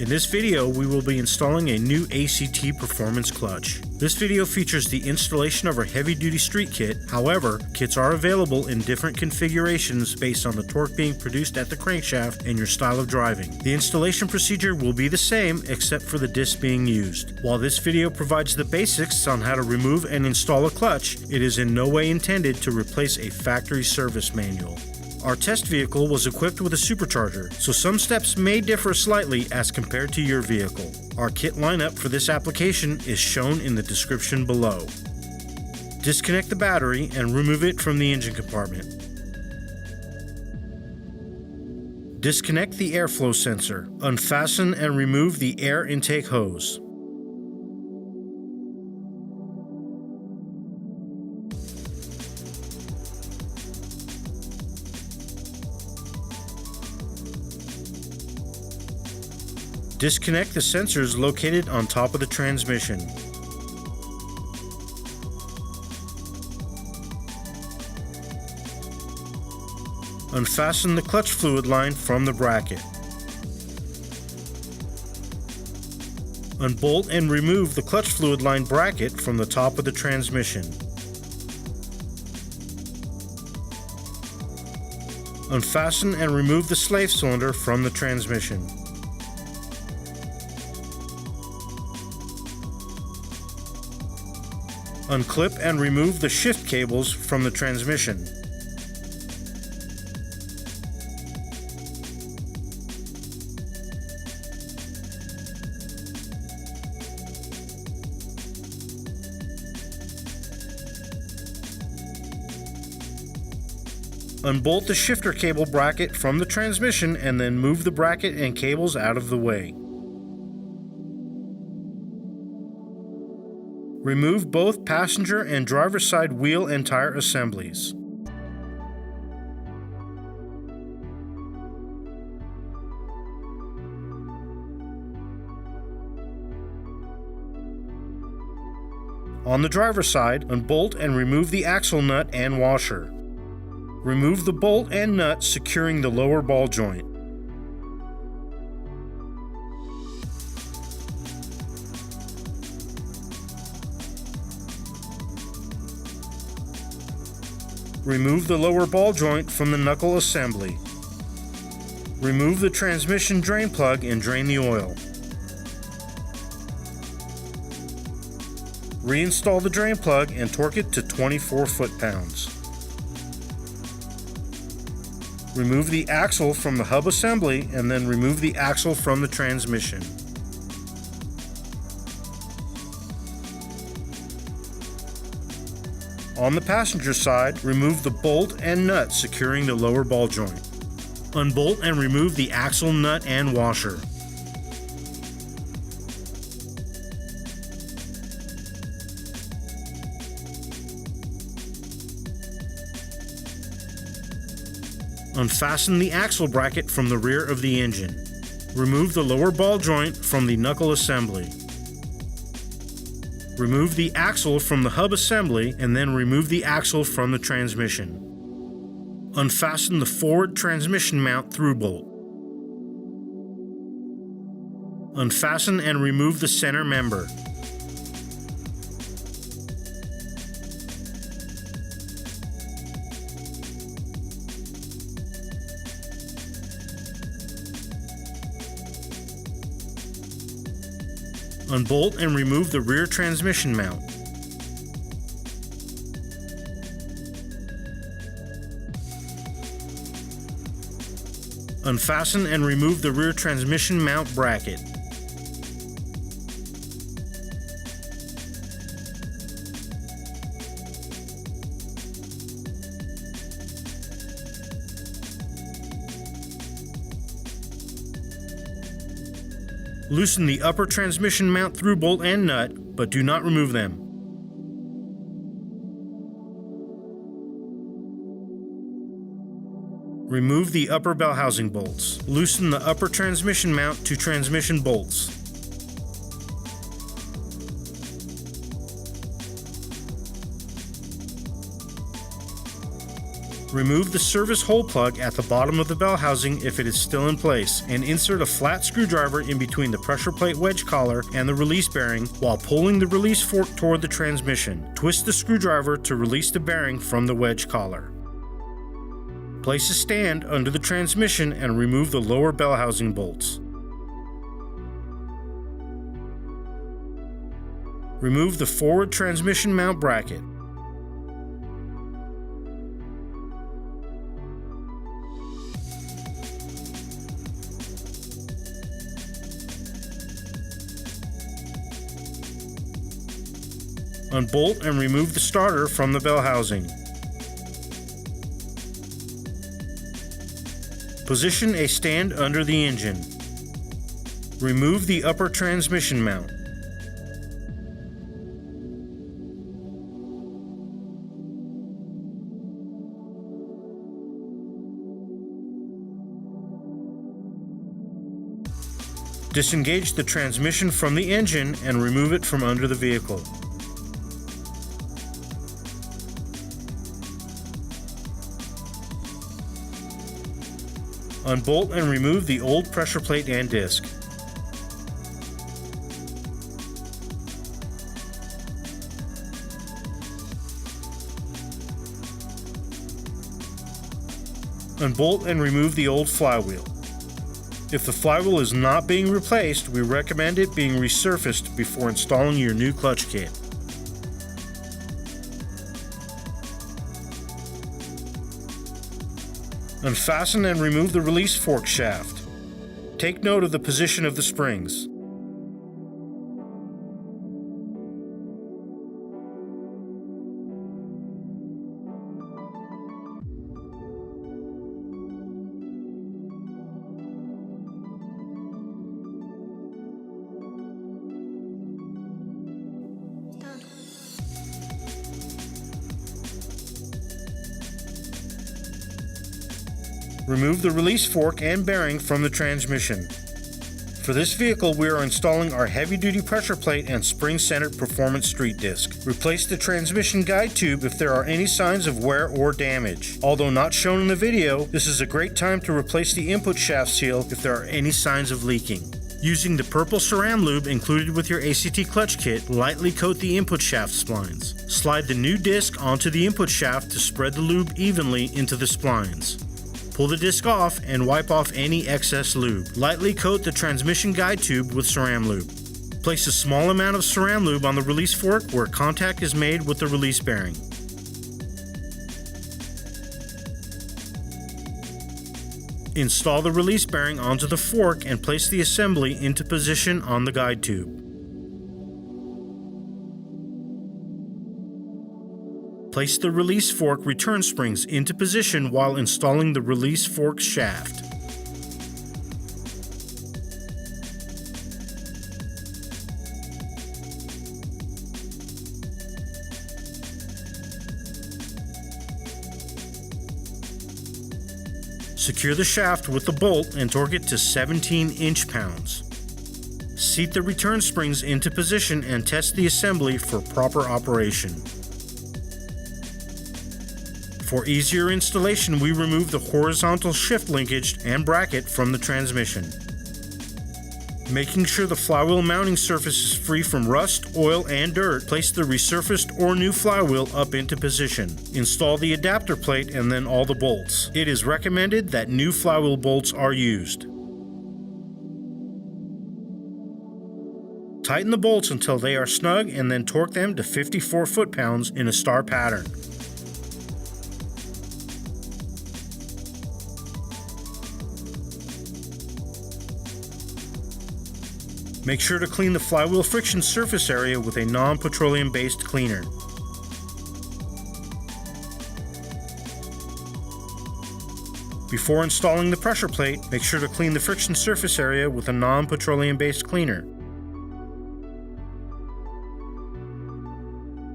In this video, we will be installing a new ACT performance clutch. This video features the installation of our heavy-duty street kit. However, kits are available in different configurations based on the torque being produced at the crankshaft and your style of driving. The installation procedure will be the same except for the disc being used. While this video provides the basics on how to remove and install a clutch, it is in no way intended to replace a factory service manual. Our test vehicle was equipped with a supercharger, so some steps may differ slightly as compared to your vehicle. Our kit lineup for this application is shown in the description below. Disconnect the battery and remove it from the engine compartment. Disconnect the airflow sensor. Unfasten and remove the air intake hose. Disconnect the sensors located on top of the transmission. Unfasten the clutch fluid line from the bracket. Unbolt and remove the clutch fluid line bracket from the top of the transmission. Unfasten and remove the slave cylinder from the transmission. Unclip and remove the shift cables from the transmission. Unbolt the shifter cable bracket from the transmission and then move the bracket and cables out of the way. Remove both passenger and driver's side wheel and tire assemblies. On the driver's side, unbolt and remove the axle nut and washer. Remove the bolt and nut securing the lower ball joint. Remove the lower ball joint from the knuckle assembly. Remove the transmission drain plug and drain the oil. Reinstall the drain plug and torque it to 24 foot-pounds. Remove the axle from the hub assembly and then remove the axle from the transmission. On the passenger side, remove the bolt and nut securing the lower ball joint. Unbolt and remove the axle nut and washer. Unfasten the axle bracket from the rear of the engine. Remove the lower ball joint from the knuckle assembly. Remove the axle from the hub assembly and then remove the axle from the transmission. Unfasten the forward transmission mount through bolt. Unfasten and remove the center member. Unbolt and remove the rear transmission mount. Unfasten and remove the rear transmission mount bracket. Loosen the upper transmission mount through bolt and nut, but do not remove them. Remove the upper bell housing bolts. Loosen the upper transmission mount to transmission bolts. Remove the service hole plug at the bottom of the bell housing if it is still in place, and insert a flat screwdriver in between the pressure plate wedge collar and the release bearing while pulling the release fork toward the transmission. Twist the screwdriver to release the bearing from the wedge collar. Place a stand under the transmission and remove the lower bell housing bolts. Remove the forward transmission mount bracket. Unbolt and remove the starter from the bell housing. Position a stand under the engine. Remove the upper transmission mount. Disengage the transmission from the engine and remove it from under the vehicle. Unbolt and remove the old pressure plate and disc. Unbolt and remove the old flywheel. If the flywheel is not being replaced, we recommend it being resurfaced before installing your new clutch kit. Unfasten and remove the release fork shaft. Take note of the position of the springs. Remove the release fork and bearing from the transmission. For this vehicle, we are installing our heavy-duty pressure plate and spring-centered performance street disc. Replace the transmission guide tube if there are any signs of wear or damage. Although not shown in the video, this is a great time to replace the input shaft seal if there are any signs of leaking. Using the purple Ceram lube included with your ACT clutch kit, lightly coat the input shaft splines. Slide the new disc onto the input shaft to spread the lube evenly into the splines. Pull the disc off and wipe off any excess lube. Lightly coat the transmission guide tube with Ceram lube. Place a small amount of Ceram lube on the release fork where contact is made with the release bearing. Install the release bearing onto the fork and place the assembly into position on the guide tube. Place the release fork return springs into position while installing the release fork shaft. Secure the shaft with the bolt and torque it to 17 inch-pounds. Seat the return springs into position and test the assembly for proper operation. For easier installation, we remove the horizontal shift linkage and bracket from the transmission. Making sure the flywheel mounting surface is free from rust, oil, and dirt, place the resurfaced or new flywheel up into position. Install the adapter plate and then all the bolts. It is recommended that new flywheel bolts are used. Tighten the bolts until they are snug and then torque them to 54 foot-pounds in a star pattern. Make sure to clean the flywheel friction surface area with a non-petroleum based cleaner. Before installing the pressure plate, make sure to clean the friction surface area with a non-petroleum based cleaner.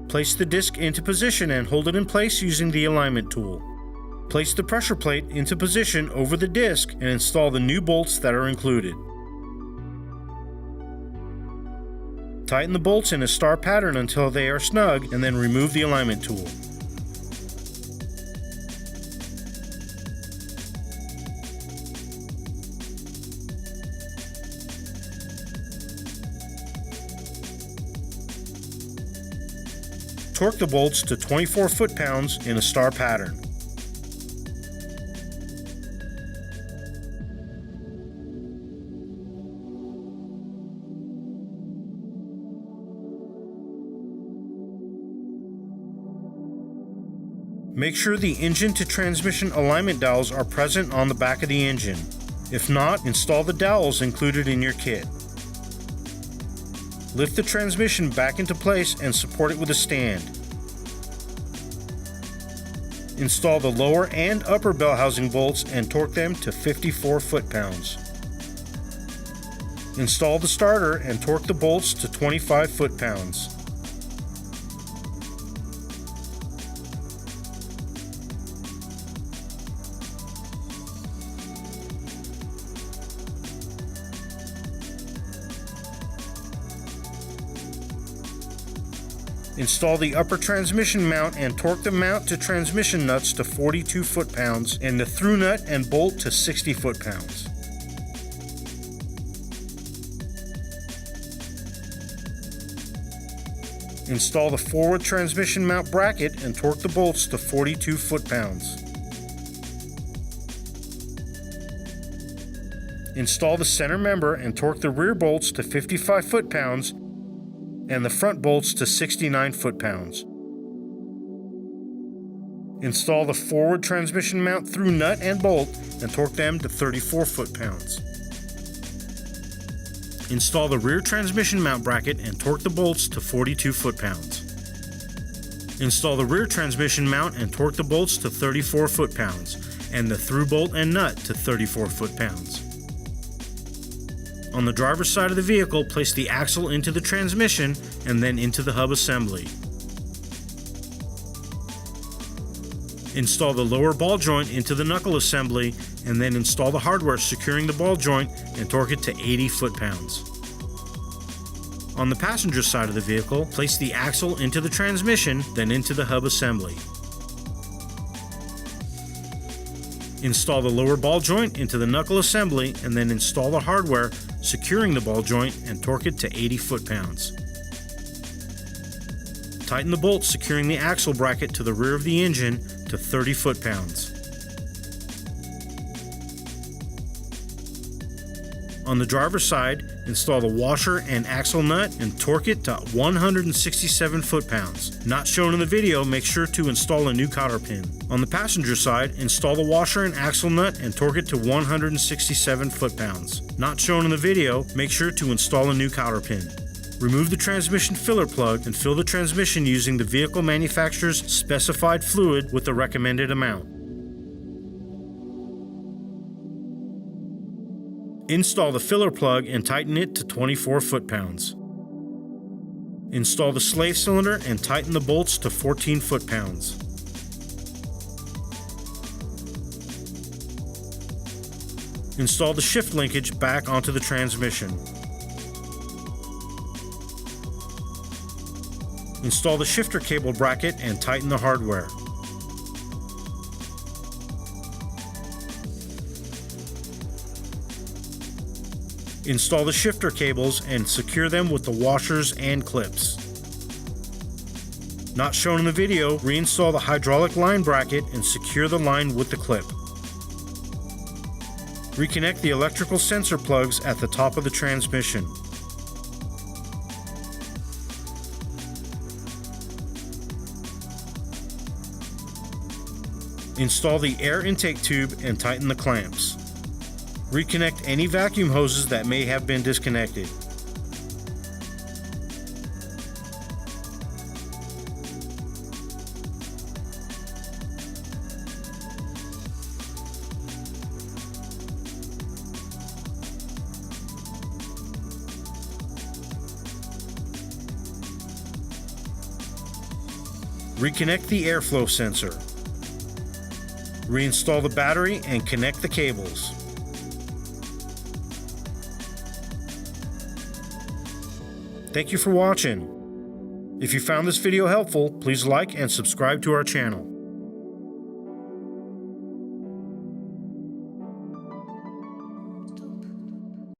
Place the disc into position and hold it in place using the alignment tool. Place the pressure plate into position over the disc and install the new bolts that are included. Tighten the bolts in a star pattern until they are snug and then remove the alignment tool. torque the bolts to 24 foot-pounds in a star pattern. Make sure the engine to transmission alignment dowels are present on the back of the engine. If not, install the dowels included in your kit. Lift the transmission back into place and support it with a stand. Install the lower and upper bell housing bolts and torque them to 54 foot-pounds. Install the starter and torque the bolts to 25 foot-pounds. Install the upper transmission mount and torque the mount to transmission nuts to 42 foot-pounds and the through nut and bolt to 60 foot-pounds. Install the forward transmission mount bracket and torque the bolts to 42 foot-pounds. Install the center member and torque the rear bolts to 55 foot-pounds and the front bolts to 69 foot-pounds. Install the forward transmission mount through nut and bolt and torque them to 34 foot-pounds. Install the rear transmission mount bracket and torque the bolts to 42 foot-pounds. Install the rear transmission mount and torque the bolts to 34 foot-pounds and the through bolt and nut to 34 foot-pounds. On the driver's side of the vehicle, place the axle into the transmission and then into the hub assembly. Install the lower ball joint into the knuckle assembly and then install the hardware securing the ball joint and torque it to 80 foot-pounds. On the passenger side of the vehicle, place the axle into the transmission, then into the hub assembly. Install the lower ball joint into the knuckle assembly and then install the hardware securing the ball joint and torque it to 80 foot-pounds. Tighten the bolt securing the axle bracket to the rear of the engine to 30 foot-pounds. On the driver's side, install the washer and axle nut and torque it to 167 foot-pounds. Not shown in the video, make sure to install a new cotter pin. On the passenger side, install the washer and axle nut and torque it to 167 foot-pounds. Not shown in the video, make sure to install a new cotter pin. Remove the transmission filler plug and fill the transmission using the vehicle manufacturer's specified fluid with the recommended amount. Install the filler plug and tighten it to 24 foot-pounds. Install the slave cylinder and tighten the bolts to 14 foot-pounds. Install the shift linkage back onto the transmission. Install the shifter cable bracket and tighten the hardware. Install the shifter cables and secure them with the washers and clips. Not shown in the video, reinstall the hydraulic line bracket and secure the line with the clip. Reconnect the electrical sensor plugs at the top of the transmission. Install the air intake tube and tighten the clamps. Reconnect any vacuum hoses that may have been disconnected. Reconnect the airflow sensor. Reinstall the battery and connect the cables. Thank you for watching. If you found this video helpful, please like and subscribe to our channel.